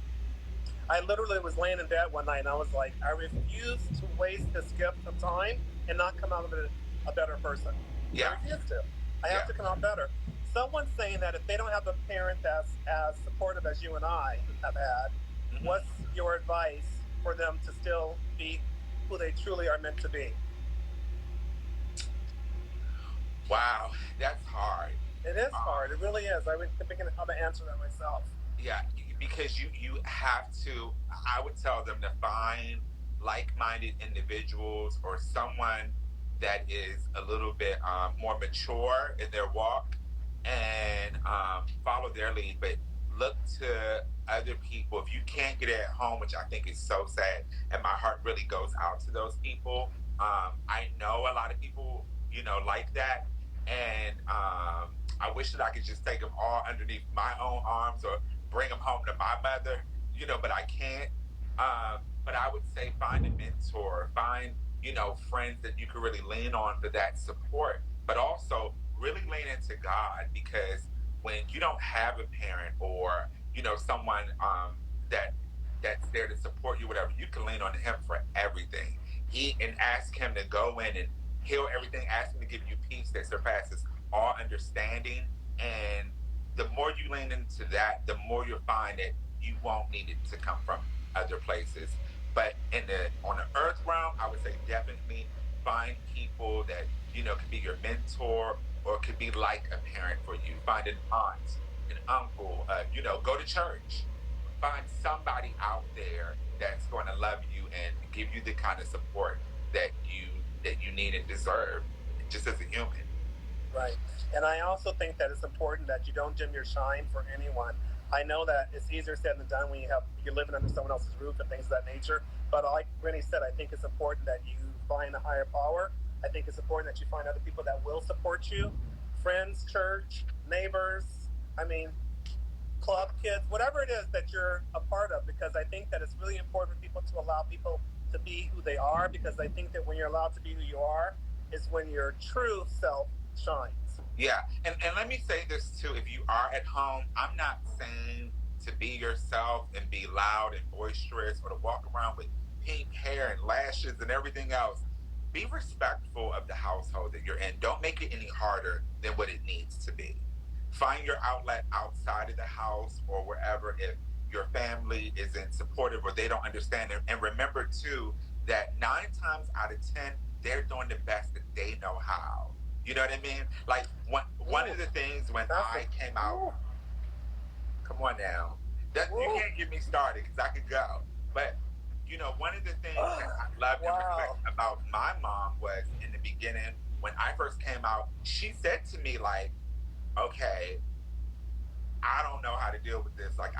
I literally was laying in bed one night, and I was like, I refuse to waste this gift of time and not come out of it a better person. Yeah. I refuse to. I have to come out better. Someone's saying that if they don't have a parent that's as supportive as you and I have had, what's your advice for them to still be who they truly are meant to be? Wow, that's hard. It is hard. It really is. I was thinking how to answer that myself. Yeah, because you have to, I would tell them to find like-minded individuals or someone that is a little bit more mature in their walk, and follow their lead, but look to other people. If you can't get it at home, which I think is so sad, and my heart really goes out to those people. I know a lot of people, you know, like that, and I wish that I could just take them all underneath my own arms or bring them home to my mother, you know, but I can't. But I would say find a mentor, find, you know, friends that you can really lean on for that support, but also really lean into God, because when you don't have a parent or, you know, someone that's there to support you, whatever, you can lean on him for everything. And ask him to go in and heal everything. Ask him to give you peace that surpasses all understanding. And the more you lean into that, the more you'll find that you won't need it to come from other places. But on the earth realm, I would say definitely find people that, you know, could be your mentor or could be like a parent for you. Find an aunt, an uncle, you know, go to church. Find somebody out there that's going to love you and give you the kind of support that you need and deserve, just as a human. Right. And I also think that it's important that you don't dim your shine for anyone. I know that it's easier said than done when you're living under someone else's roof and things of that nature. But like Renny said, I think it's important that you find a higher power. I think it's important that you find other people that will support you, friends, church, neighbors. I mean, club kids, whatever it is that you're a part of, because I think that it's really important for people to allow people to be who they are, because I think that when you're allowed to be who you are is when your true self shines. Yeah, and let me say this too, if you are at home, I'm not saying to be yourself and be loud and boisterous or to walk around with pink hair and lashes and everything else. Be respectful of the household that you're in. Don't make it any harder than what it needs to be. Find your outlet outside of the house or wherever if your family isn't supportive or they don't understand it. And remember too that 9 times out of 10, they're doing the best that they know how. You know what I mean? Like one of the things when I came out, come on now, that you can't get me started because I could go. But you know, one of the things that I loved and respect about my mom was in the beginning when I first came out, she said to me like, "Okay, I don't know how to deal with this. Like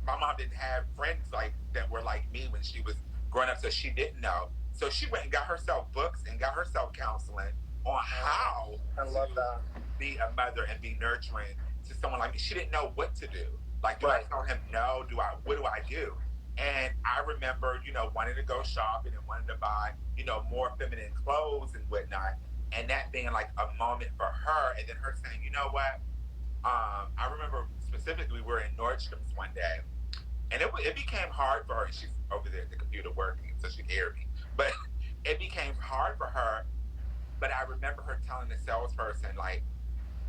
my mom didn't have friends like that were like me when she was growing up, so she didn't know. So she went and got herself books and got herself counseling on how to be a mother and be nurturing to someone like me. She didn't know what to do. Like, do I tell him no? What do I do? And I remember, you know, wanting to go shopping and wanting to buy, you know, more feminine clothes and whatnot. And that being like a moment for her, and then her saying, you know what? I remember specifically we were in Nordstrom's one day, and it became hard for her. And she's over there at the computer working, so she can hear me. But it became hard for her. But I remember her telling the salesperson, like,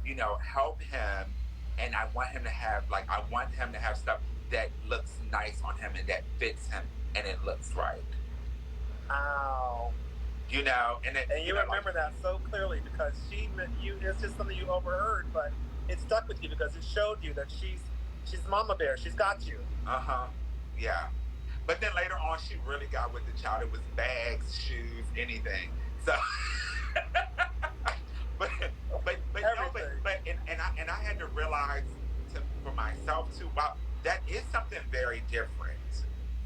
you know, help him, and I want him to have stuff that looks nice on him and that fits him and it looks right. Ow. You know, and you remember that so clearly because it's just something you overheard, but it stuck with you because it showed you that she's mama bear. She's got you. Yeah. But then later on, she really got with the child. It was bags, shoes, anything. So, and I had to realize for myself too. Wow, that is something very different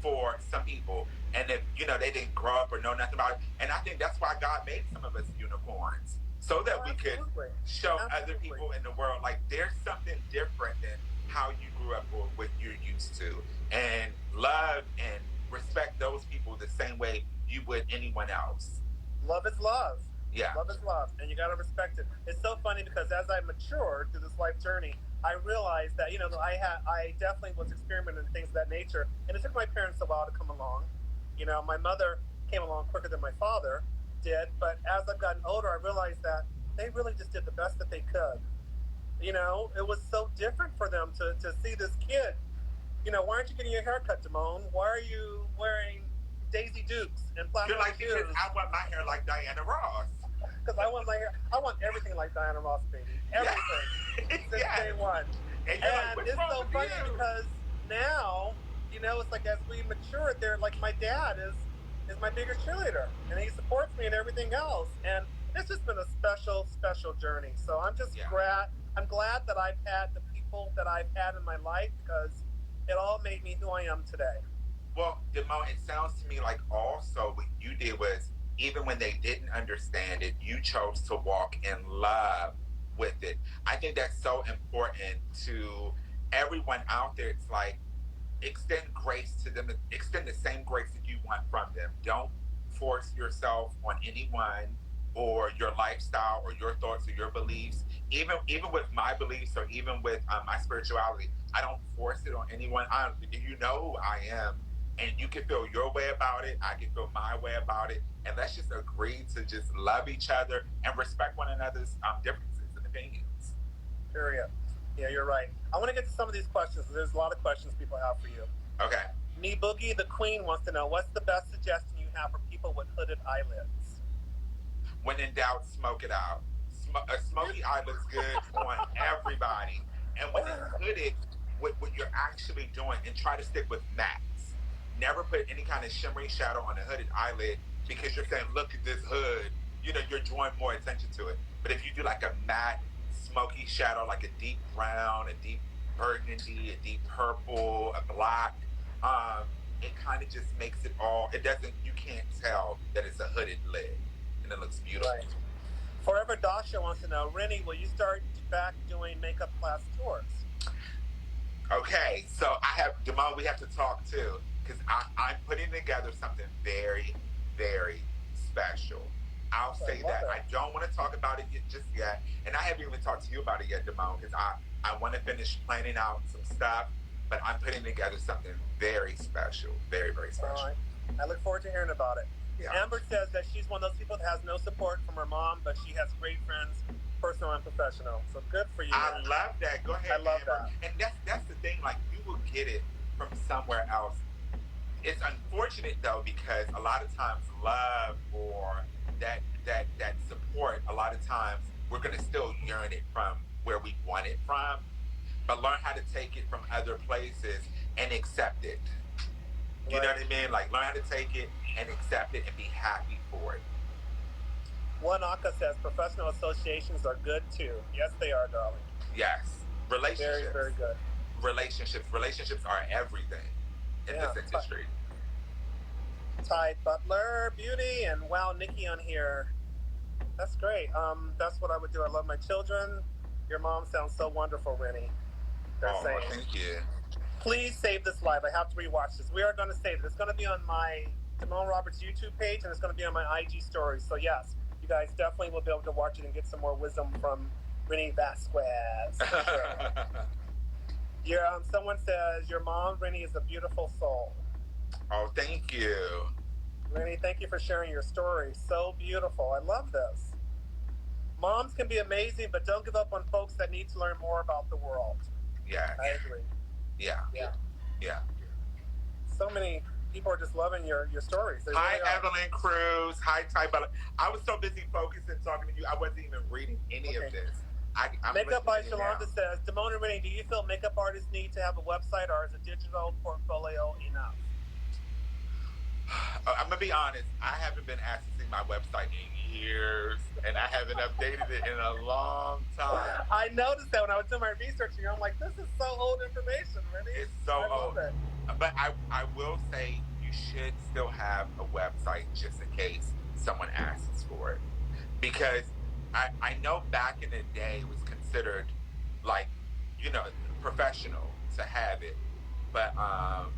for some people. And if you know they didn't grow up or know nothing about it, and I think that's why God made some of us unicorns, so that we could show other people in the world like there's something different than how you grew up or what you're used to, and love and respect those people the same way you would anyone else. Love is love. Yeah. Love is love, and you got to respect it. It's so funny because as I matured through this life journey, I realized that, you know, I definitely was experimenting and things of that nature, and it took my parents a while to come along. You know, my mother came along quicker than my father did, but as I've gotten older, I realized that they really just did the best that they could. You know, it was so different for them to see this kid. You know, why aren't you getting your hair cut, Damone? Why are you wearing Daisy Dukes and plastic shoes? You're like, I want my hair like Diana Ross. Because I want my hair, I want everything like Diana Ross, baby. Everything. Since day one. And like, it's so funny because now, you know, it's like as we mature, they're like my dad is my biggest cheerleader. And he supports me and everything else. And it's just been a special, special journey. So I'm just glad. I'm glad that I've had the people that I've had in my life because it all made me who I am today. Well, Damone, it sounds to me like also what you did was even when they didn't understand it, you chose to walk in love with it. I think that's so important to everyone out there. It's like extend grace to them, extend the same grace that you want from them. Don't force yourself on anyone or your lifestyle or your thoughts or your beliefs. Even with my beliefs or even with my spirituality, I don't force it on anyone. You know who I am, and you can feel your way about it. I can feel my way about it, and let's just agree to just love each other and respect one another's differences and opinions. Period. Yeah, you're right. I want to get to some of these questions. There's a lot of questions people have for you. Okay. Me Boogie, the Queen, wants to know, what's the best suggestion you have for people with hooded eyelids? When in doubt, smoke it out. A smoky eye looks good on everybody. And when it's hooded, what you're actually doing, and try to stick with mattes. Never put any kind of shimmery shadow on a hooded eyelid because you're saying, look at this hood. You know, you're drawing more attention to it. But if you do like a matte, smoky shadow, like a deep brown, a deep burgundy, a deep purple, a black. It kind of just makes it all, it doesn't, you can't tell that it's a hooded lid. And it looks beautiful. Right. Forever Dasha wants to know, Renny, will you start back doing makeup class tours? Okay, so Damone, we have to talk too, because I'm putting together something very, very special. I'll say that. I don't want to talk about it just yet, and I haven't even talked to you about it yet, Damone, because I want to finish planning out some stuff, but I'm putting together something very special, very, very special. All right. I look forward to hearing about it. Yeah. Amber says that she's one of those people that has no support from her mom, but she has great friends, personal and professional. So good for you. I love that. Go ahead, I love Amber. that. And that's the thing, like, you will get it from somewhere else. It's unfortunate, though, because a lot of times love or that support, a lot of times we're going to still yearn it from where we want it from, but learn how to take it from other places and accept it. You know what I mean? Like, learn how to take it and accept it and be happy for it. One Aka says professional associations are good too. Yes, they are, darling. Yes. Relationships. Very, very good. Relationships are everything in this industry. Ty Butler, beauty, and wow, Nikki on here. That's great. That's what I would do. I love my children. Your mom sounds so wonderful, Renny. Saying. Thank you. Please save this live. I have to rewatch this. We are going to save it. It's going to be on my Damone Roberts YouTube page, and it's going to be on my IG story. So yes, you guys definitely will be able to watch it and get some more wisdom from Renny Vasquez. Sure. Someone says, your mom, Renny, is a beautiful soul. Oh, thank you. Renny, thank you for sharing your story. So beautiful. I love this. Moms can be amazing, but don't give up on folks that need to learn more about the world. Yeah. I agree. Yeah. So many people are just loving your stories. Hi, really Evelyn Cruz. Hi, Ty Butler. I was so busy focused and talking to you, I wasn't even reading any of this. Makeup by Shalonda says, Damone and Renny, do you feel makeup artists need to have a website, or is a digital portfolio enough? I'm going to be honest. I haven't been accessing my website in years, and I haven't updated it in a long time. I noticed that when I was doing my research here. I'm like, this is so old information, Renny. It's so old. But I will say you should still have a website just in case someone asks for it. Because I know back in the day it was considered, like, professional to have it. But I'm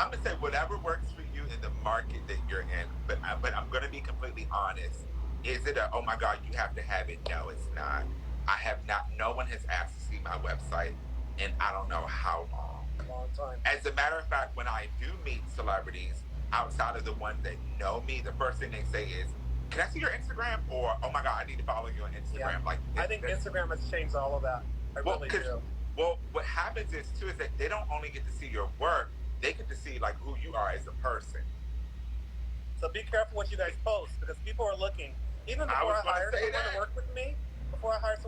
going to say whatever works for you in the market that you're in. But I'm going to be completely honest. Is it oh my God, you have to have it? No, it's not. I have not. No one has asked to see my website in I don't know how long. A long time. As a matter of fact, when I do meet celebrities outside of the ones that know me, the first thing they say is, can I see your Instagram? Or, oh my God, I need to follow you on Instagram. Yeah. Like, I think Instagram has changed all of that. I really do. Well, what happens is, too, is that they don't only get to see your work, they get to see, like, who you are as a person. So be careful what you guys post, because people are looking. Even before I hire someone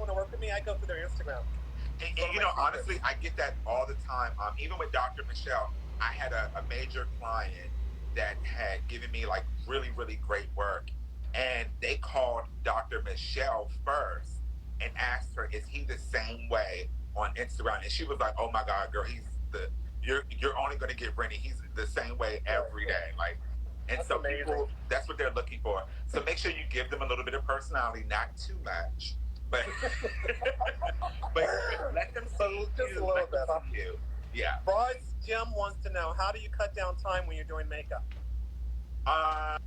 to work with me, I go through their Instagram. And honestly, I get that all the time. Even with Dr. Michelle, I had a major client that had given me, like, really, really great work. And they called Dr. Michelle first and asked her, is he the same way on Instagram? And she was like, oh my God, girl, you're only going to get Renny. He's the same way every day. Like, and that's so amazing. People, that's what they're looking for. So make sure you give them a little bit of personality, not too much, but let them see just a little bit. You. Yeah. Bryce Jim wants to know, how do you cut down time when you're doing makeup? How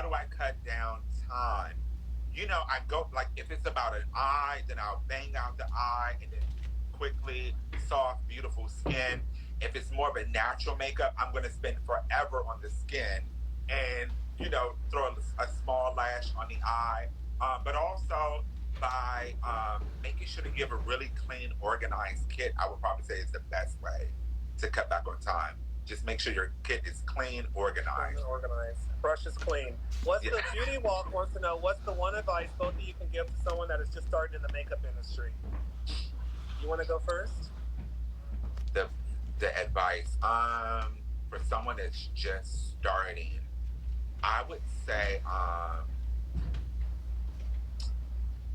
do I cut down time? I go, like, if it's about an eye, then I'll bang out the eye and then quickly, soft, beautiful skin. If it's more of a natural makeup, I'm going to spend forever on the skin and, throw a small lash on the eye. But also by making sure to give a really clean, organized kit, I would probably say is the best way to cut back on time. Just make sure your kit is clean, organized. Brush is clean. The Beauty Walk wants to know, what's the one advice both of you can give to someone that is just starting in the makeup industry? You want to go first? The advice, for someone that's just starting, I would say,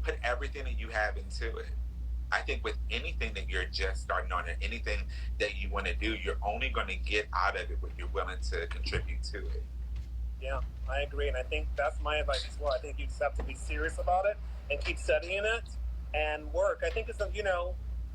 put everything that you have into it. I think with anything that you're just starting on, and anything that you want to do, you're only going to get out of it what you're willing to contribute to it. Yeah, I agree, and I think that's my advice as well. I think you just have to be serious about it and keep studying it and work. I think it's,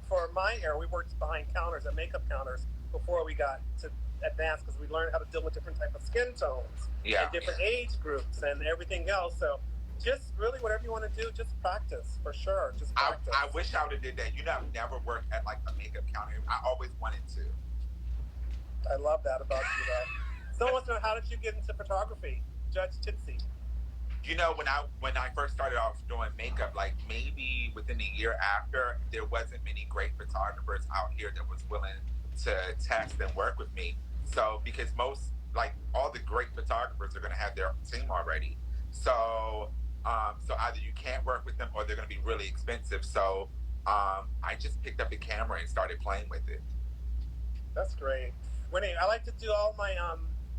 for my era, we worked behind counters at makeup counters before we got to advance, because we learned how to deal with different type of skin tones and different age groups and everything else. So just really whatever you want to do, just practice, for sure. Just practice. I wish I would have did that. I've never worked at like a makeup counter. I always wanted to. I love that about you, though. Someone wants to know, how did you get into photography, Judge Titsy? When I first started off doing makeup, like maybe within a year after, there wasn't many great photographers out here that was willing to test and work with me. So because all the great photographers are going to have their team already. So either you can't work with them or they're going to be really expensive. So I just picked up the camera and started playing with it. That's great. Renny, I like to do all my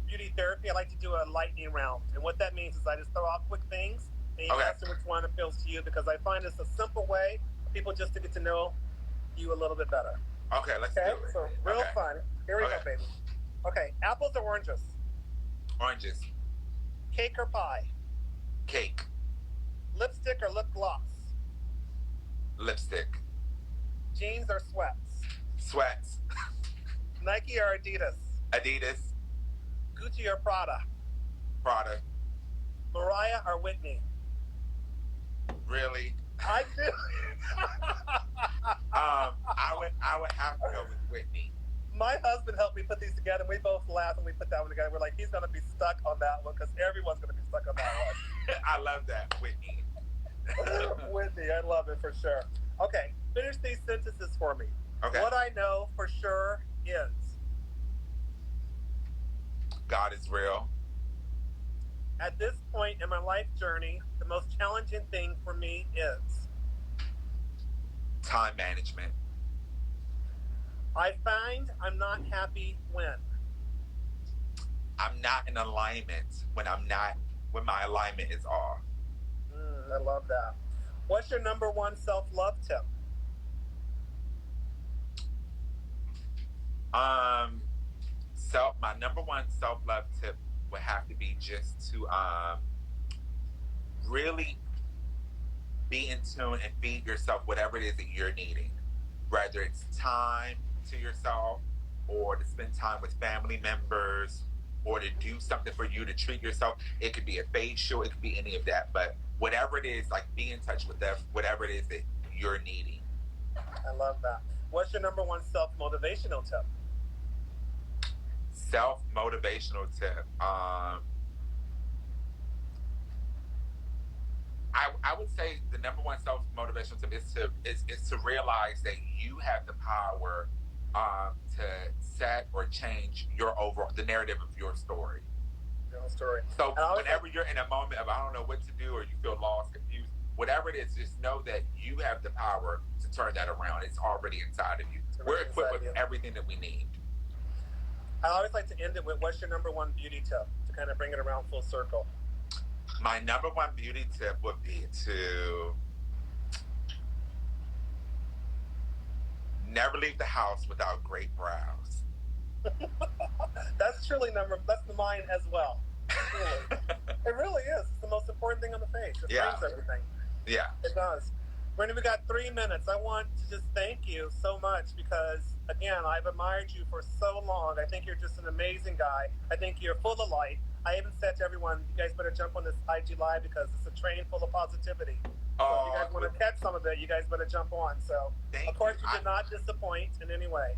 beauty therapy. I like to do a lightning round. And what that means is I just throw out quick things and you answer which one appeals to you, because I find it's a simple way for people just to get to know you a little bit better. Okay, let's do it. So real fun. Here we go, baby. Okay, apples or oranges? Oranges. Cake or pie? Cake. Lipstick or lip gloss? Lipstick. Jeans or sweats? Sweats. Nike or Adidas? Adidas. Gucci or Prada? Prada. Mariah or Whitney? Really? I do. I would have to go with Whitney. My husband helped me put these together, and we both laughed when we put that one together. We're like, he's gonna be stuck on that one because everyone's gonna be stuck on that one. I love that, Whitney. Whitney, I love it for sure. Okay, finish these sentences for me. Okay. What I know for sure is God is real. At this point in my life journey, the most challenging thing for me is time management. I find I'm not happy when I'm not in alignment when my alignment is off. I love that. What's your number one self-love tip? My number one self-love tip would have to be just to really be in tune and feed yourself whatever it is that you're needing, whether it's time to yourself or to spend time with family members or to do something for you to treat yourself. It could be a facial, it could be any of that, but whatever it is, like, be in touch with that, whatever it is that you're needing. I love that. What's your number one self-motivational tip? Self-motivational tip. I would say the number one self-motivational tip is to realize that you have the power to set or change the narrative of your story. Your story. So whenever you're in a moment of I don't know what to do, or you feel lost, confused, whatever it is, just know that you have the power to turn that around. It's already inside of you. We're equipped with everything that we need. I always like to end it with, what's your number one beauty tip, to kind of bring it around full circle? My number one beauty tip would be to never leave the house without great brows. That's mine as well. Really. It really is. It's the most important thing on the face. It frames everything. Yeah. It does. Renny, we got 3 minutes. I want to just thank you so much because, again, I've admired you for so long. I think you're just an amazing guy. I think you're full of light. I even said to everyone, you guys better jump on this IG Live because it's a train full of positivity. So if you guys want to catch some of it, you guys better jump on. So, of course, you did not disappoint in any way.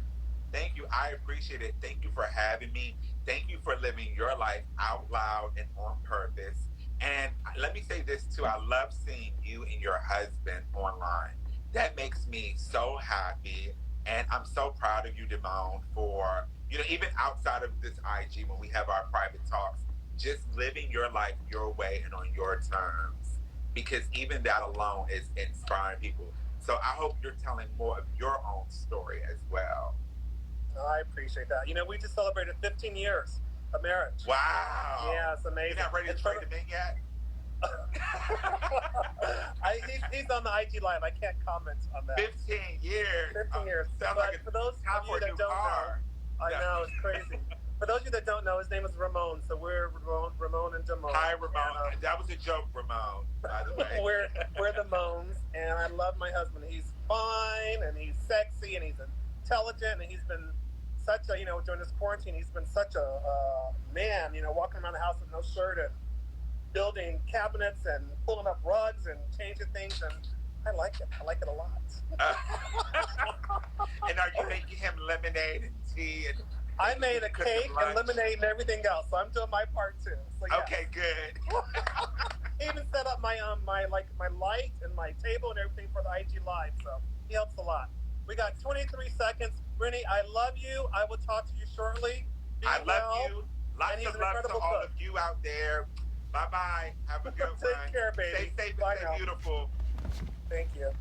Thank you. I appreciate it. Thank you for having me. Thank you for living your life out loud and on purpose. And let me say this too. I love seeing you and your husband online. That makes me so happy. And I'm so proud of you, Damone, for, even outside of this IG, when we have our private talks, just living your life your way and on your terms. Because even that alone is inspiring people. So I hope you're telling more of your own story as well. I appreciate that. We just celebrated 15 years of marriage. Wow. Yeah, it's amazing. You're not ready to trade them in yet? He's on the IG Live. I can't comment on that. 15 years. 15 years. Sounds but like for those of you that don't know, I know, it's crazy. For those of you that don't know, his name is Ramon. So we're Ramon and Damone. Hi, Ramon. And, that was a joke, Ramon, by the way. we're the Moans, and I love my husband. He's fine, and he's sexy, and he's intelligent, and he's been such a, during this quarantine, he's been such a man, walking around the house with no shirt and building cabinets and pulling up rugs and changing things, and I like it. I like it a lot. And are you making him lemonade and tea? And I made a cake and lemonade and everything else, so I'm doing my part too. So, yeah. Okay, good. He even set up my light and my table and everything for the IG Live, so he helps a lot. We got 23 seconds. Renny, I love you. I will talk to you shortly. I love you. Lots of love to all of you out there. Bye-bye. Have a good one. Take care, baby. Stay safe Bye and stay beautiful. Thank you.